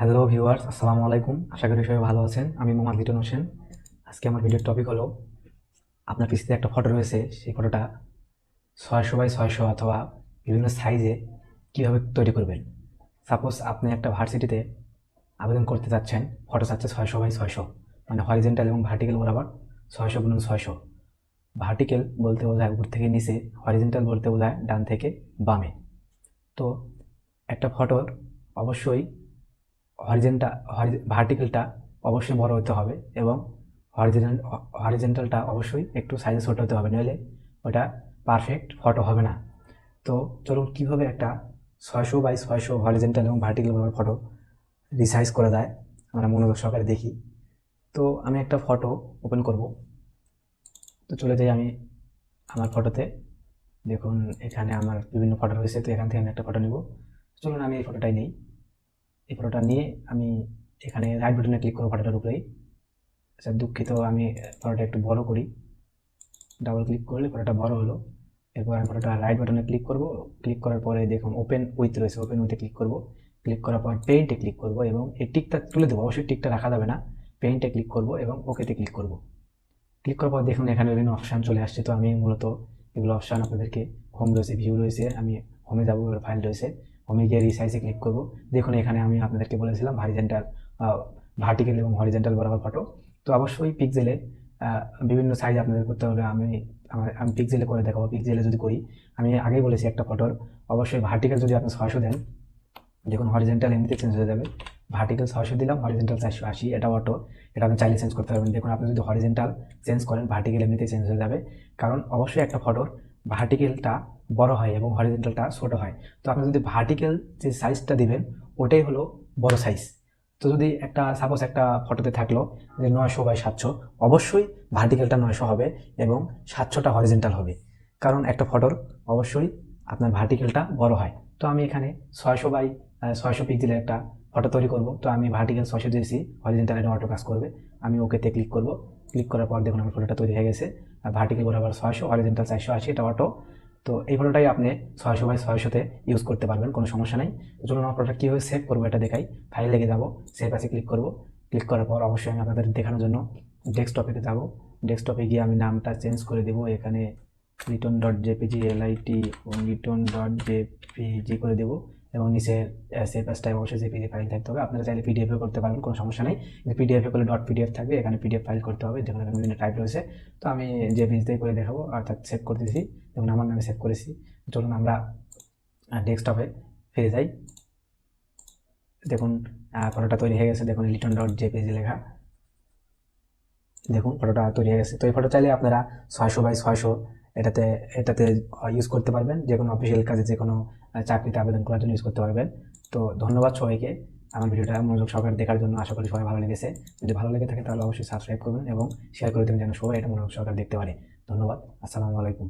Hello viewers, আসসালামু আলাইকুম। আশা করি সবাই ভালো আছেন। আমি মোহাম্মদ লিটন হোসেন। আজকে আমার ভিডিওর টপিক হলো, আপনার পিসিতে একটা ফটো রয়েছে, সেই ফটোটা 600x600 অথবা বিভিন্ন সাইজে কীভাবে তৈরি করবেন। সাপোজ আপনি একটা ভার্সিটিতে আবেদন করতে চাচ্ছেন, ফটো চাচ্ছে 600x600, মানে হরিজেন্টাল এবং ভার্টিক্যাল বরাবর 600x600। ভার্টিক্যাল বলতে বোঝায় উপর থেকে নিচে, হরিজেন্টাল বলতে বোঝায় ডান থেকে বামে। তো একটা ফটোর অবশ্যই ভার্টিক্যালটা অবশ্যই বড় হতে হবে এবং হরিজেন্টালটা অবশ্যই একটু সাইজে ছোট হতে হবে, নইলে ওটা পারফেক্ট ফটো হবে না। তো চলুন কীভাবে একটা 600x600 হরিজেন্টাল এবং ভার্টিক্যাল ফটো রিসাইজ করা যায় আমরা মনোযোগ সহকারে দেখি। তো আমি একটা ফটো ওপেন করব। তো চলে যাই আমি আমার ফটোতে। দেখুন এখানে আমার বিভিন্ন ফটো রয়েছে, তো এখান থেকে আমি একটা ফটো নিব। চলুন আমি এই ফটোটাই নিই। এই ফটোটা নিয়ে আমি এখানে রাইট বাটনে ক্লিক করব ফটোটার উপরেই। আচ্ছা দুঃখিত, আমি ফটোটা একটু বড় করি। ডাবল ক্লিক করলে ফটোটা বড় হলো। এরপর আমি ফটোটা রাইট বাটনে ক্লিক করব। ক্লিক করার পরে দেখুন ওপেন উইথ রয়েছে, ওপেন উইথে ক্লিক করব। ক্লিক করার পর পেইন্টে ক্লিক করব এবং এই টিকটা তুলে দেবো, অবশ্যই টিকটা রাখা যাবে না। পেইন্টে ক্লিক করব এবং ওকেতে ক্লিক করব। ক্লিক করার পর দেখুন এখানে বিভিন্ন অপশান চলে আসছে। তো আমি মূলত এগুলো অপশান আপনাদেরকে, হোম রয়েছে, ভিউ রয়েছে, আমি হোমে যাবো, ফাইল রয়েছে, হোমে গিয়ে রিসাইজে ক্লিক করব। দেখুন এখানে আমি আপনাদেরকে বলেছিলাম ভার্টিক্যাল এবং হরিজেন্টাল বরাবর ফটো। তো অবশ্যই পিক্সেলে বিভিন্ন সাইজ আপনাদের করতে হবে। আমি পিক্সেলে করে দেখাবো। পিক্সেলে যদি করি, আমি আগেই বলেছি একটা ফটোর অবশ্যই ভার্টিক্যাল যদি আপনি 600 দেন, দেখুন হরিজেন্টাল এমনিতে চেঞ্জ হয়ে যাবে। ভার্টিক্যাল 600 দিলাম, হরিজেন্টাল 480, এটা অটো, এটা আপনি চাইলে চেঞ্জ করতে পারবেন। দেখুন আপনি যদি হরিজেন্টাল চেঞ্জ করেন, ভার্টিক্যাল এমনিতে চেঞ্জ হয়ে যাবে, কারণ অবশ্যই একটা ফটোর ভার্টিক্যালটা বড় হয় এবং হরিজেন্টালটা ছোট হয়। তো আপনি যদি ভার্টিক্যাল যে সাইজটা দিবেন ওটাই হলো বড় সাইজ। তো যদি একটা সাপোজ একটা ফটোতে থাকলো যে 900x700, অবশ্যই ভার্টিক্যালটা 900 হবে এবং 700টা হরিজেন্টাল হবে, কারণ একটা ফটোর অবশ্যই আপনার ভার্টিক্যালটা বড় হয়। তো আমি এখানে 600x600 পিক্সেলের একটা ফটো তৈরি করব। তো আমি ভার্টিক্যাল 600 দিয়েছি, হরিজেন্টাল এটা অটো কাজ করবে। আমি ওকেতে ক্লিক করব। ক্লিক করার পর দেখুন আমার ফটোটা তৈরি হয়ে গেছে। ভার্টিক্যাল বরাবর 600, হরিজেন্টাল 480, এটা অটো। তো এই ফটোটাই আপনি 600x600তে ইউজ করতে পারবেন, কোনো সমস্যা নেই। তো চলুন আমার ফটোটা কীভাবে সেভ করবো এটা দেখাই। ফাইল লেগে যাবো, সেভ আছে ক্লিক করব। ক্লিক করার পর অবশ্যই আমি আপনাদের দেখানোর জন্য ডেস্কটপে যাব। ডেস্কটপে গিয়ে আমি নামটা চেঞ্জ করে দেবো, এখানে লিটন.jpg LIT লিটন.jpg করে দেবো এবং নিচে সেভ অ্যাজটাই অবশ্যই জেপিজি ফাইল থাকতে হবে। আপনারা চাইলে পিডিএফও করতে পারবেন, কোনো সমস্যা নেই। কিন্তু পিডিএফে করলে .pdf থাকবে, এখানে পিডিএফ ফাইল করতে হবে। যেখানে বিভিন্ন টাইপ রয়েছে, তো আমি জেপিজিতেই করে দেখাবো, অর্থাৎ সেভ করতেছি। যেমন আমার নামে সেভ করেছি। চলুন আমরা ডেস্কটপে ফিরে যাই। দেখুন ফটোটা তৈরি হয়ে গেছে। দেখুন লিটন.jpg লেখা, দেখুন ফটোটা তৈরি হয়ে গেছে। তো এই ফটো চাইলে আপনারা 600x600 এটাতে এটাতে ইউজ করতে পারবেন, যে কোনো অফিসিয়াল কাজে, যে কোনো চাকরিতে আবেদন করার জন্য ইউজ করতে পারবেন। তো ধন্যবাদ সবাইকে আমার ভিডিওটা মনোযোগ সহকারে দেখার জন্য। আশা করি সবাই ভালো লেগেছে। যদি ভালো লেগে থাকে তাহলে অবশ্যই সাবস্ক্রাইব করবেন এবং শেয়ার করে দেবেন, যেন সবাই এটা মনোযোগ সহকারে দেখতে পারে। ধন্যবাদ। আসসালামু আলাইকুম।